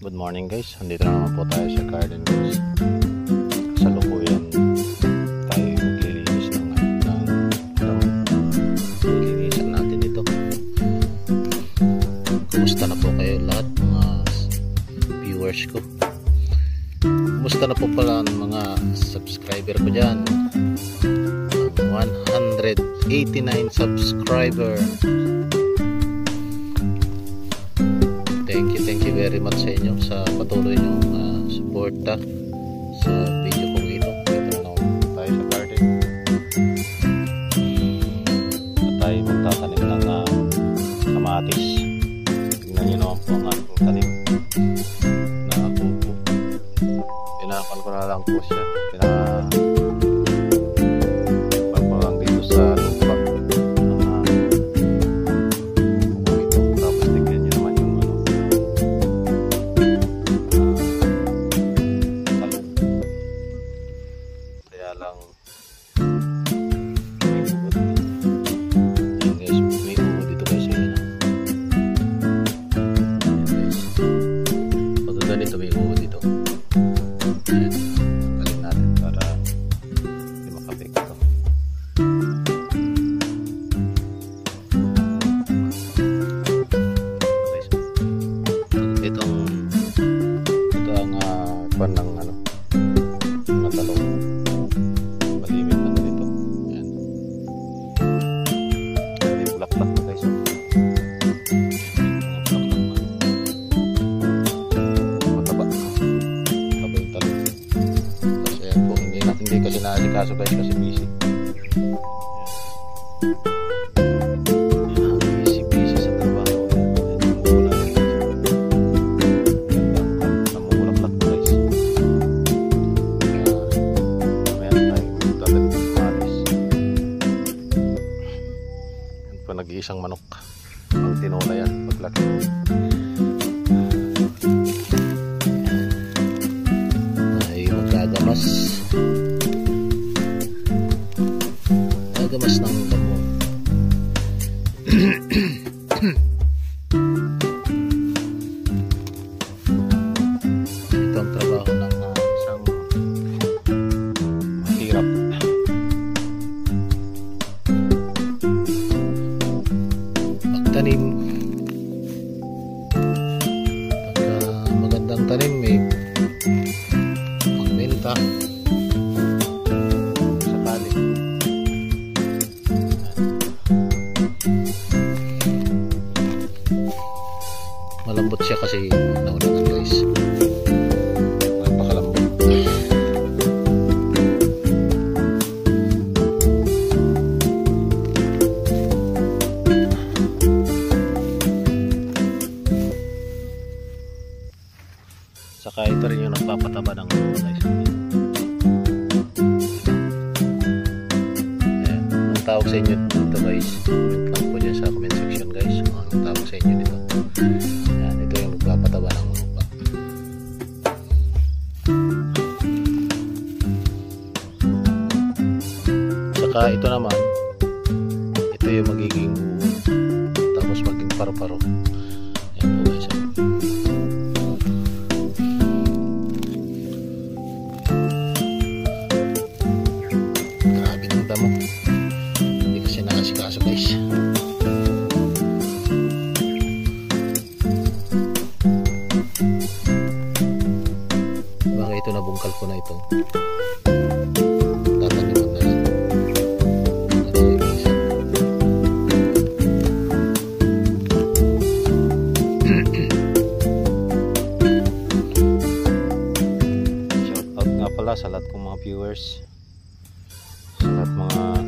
Good morning guys, andito na naman po tayo sa garden guys. Kasalukuyan tayo maglilinis ng lilinisan natin ito. Kumusta na po kayo lahat mga viewers ko? Kumusta na po pala ang mga subscriber ko dyan? 189 subscriber. Thank you very much sa inyo sa patuloy nyong suporta sa video kong ito. Dito na tayo sa garden at tayo magtatanim ng kamatis. Tingnan nyo naman po ang ating tanim na kuko. Pinakan ko na lang po siya, pagpalang dito sa lupa ito. Tapos tignan nyo naman yung kaya lang may bukod. Ayan guys, may bukod dito guys. Ayan guys, pag ganito may bukod dito. Ayan, tanggalin natin para hindi makapekto. Ito ang pan ng mga talong. Malimit na ganito. Ayan. Hindi bulaklak na guys. Mataba. Mataba yung talong. Tapos ayan po, hindi kasi naasikaso guys kasi busy. Busy sa trabaho. Namumulaklak na guys. Nag-iisang manok ang tinola yan paglaki. Ay magagamas ng damo. Ito ang trabaho ng isang mahirap. Tanim, pagka magandang tanim may magbenta sa tali. Malambot siya kasi naulangan guys, napakalambot. Saka ito rin yung nagpapataba ng guys. Ayan. Anong tawag sa inyo dito guys? Comment lang po dyan sa comment section guys. Anong tawag sa inyo dito? Ayan, ito yung nagpapataba ng lupa. Saka ito naman, ito yung magiging tapos maging paro-paro. Ayan po guys. Hindi kasi nakasikaso guys. Baka ito nabungkal ko na ito. Tataniman na lang. Shout out nga pala sa lahat kong mga viewers,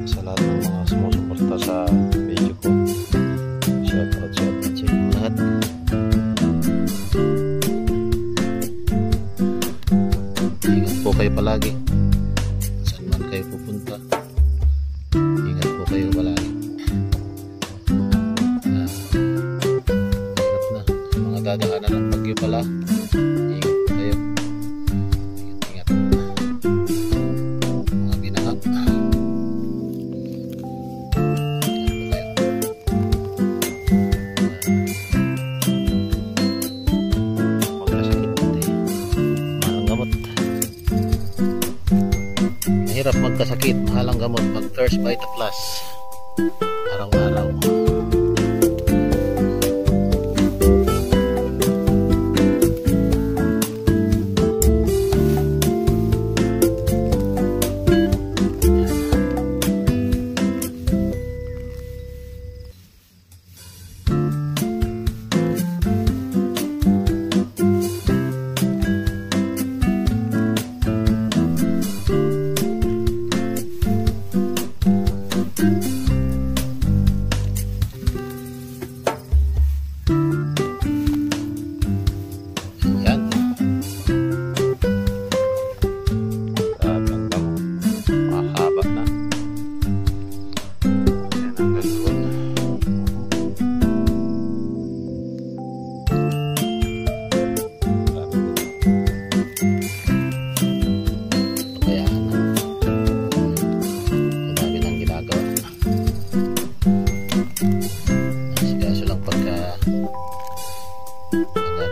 sa lahat ng mga sumusuporta sa video ko. Shout out sa inyo lahat. Ingat po kayo palagi saan man kayo pupunta. Ingat po kayo palagi. Hirap na mga dadaanan ng bagyo pala. Ingat po kayo. Ingat mga binaha. Pag nasakit mahirap magkasakit, mahal ang gamot. Mag First Vita Plus araw-araw.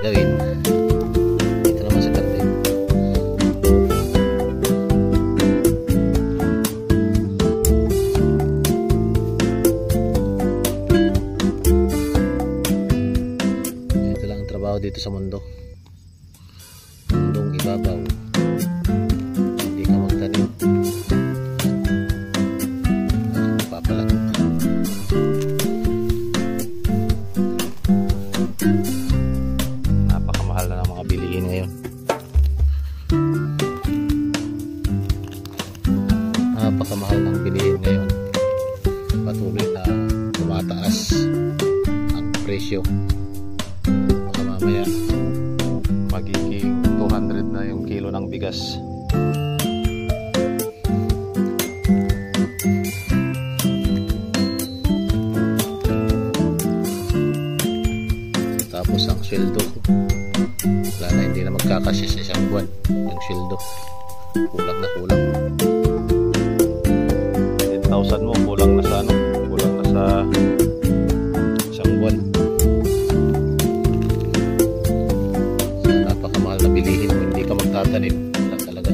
Gawin ito naman sa garden. Ito lang ang trabaho dito sa mundong ibabaw. Hindi ka magtanim, papalago. Napakamahal na ng mga bilihin ngayon. Napakamahal ng bilihin ngayon. Patuloy na tumataas ang presyo. Baka mamaya magiging 200 na yung kilo ng bigas. Tapos ang sweldo, wala na, hindi na magkakasya sa isang buwan yung sweldo. Kulang na kulang. 10,000 mo, kulang na sa ano? Kulang na sa isang buwan. So, napakamahal na bilihin mo, hindi ka magtatanim. Wala talaga.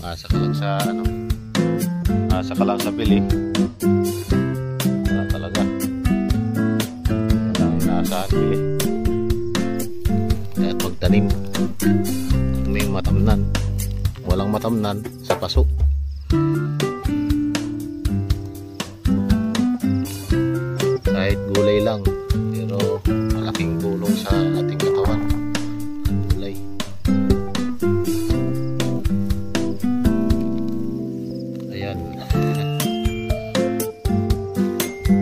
Asa ka lang sa ano? Asa ka lang sa bili. Wala talaga. Saan bili. Kahit magtanim, may matamnan, walang matamnan sa paso. Kahit gulay lang, pero malaking tulong sa ating katawan ang gulay. Ayan.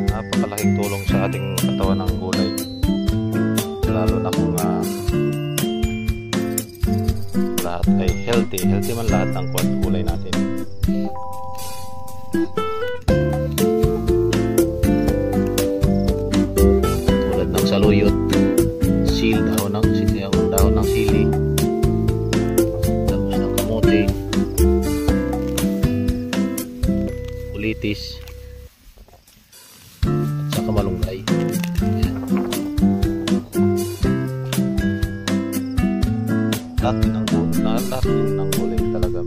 Napakalaking tulong sa ating katawan ang gulay. Lalo na kung lahat ay healthy man lahat ng gulay natin. Tulad ng saluyot, dahon ng sili, tapos ng kamote, kulitis, at saka malunggay. Lahat din ng gulay talaga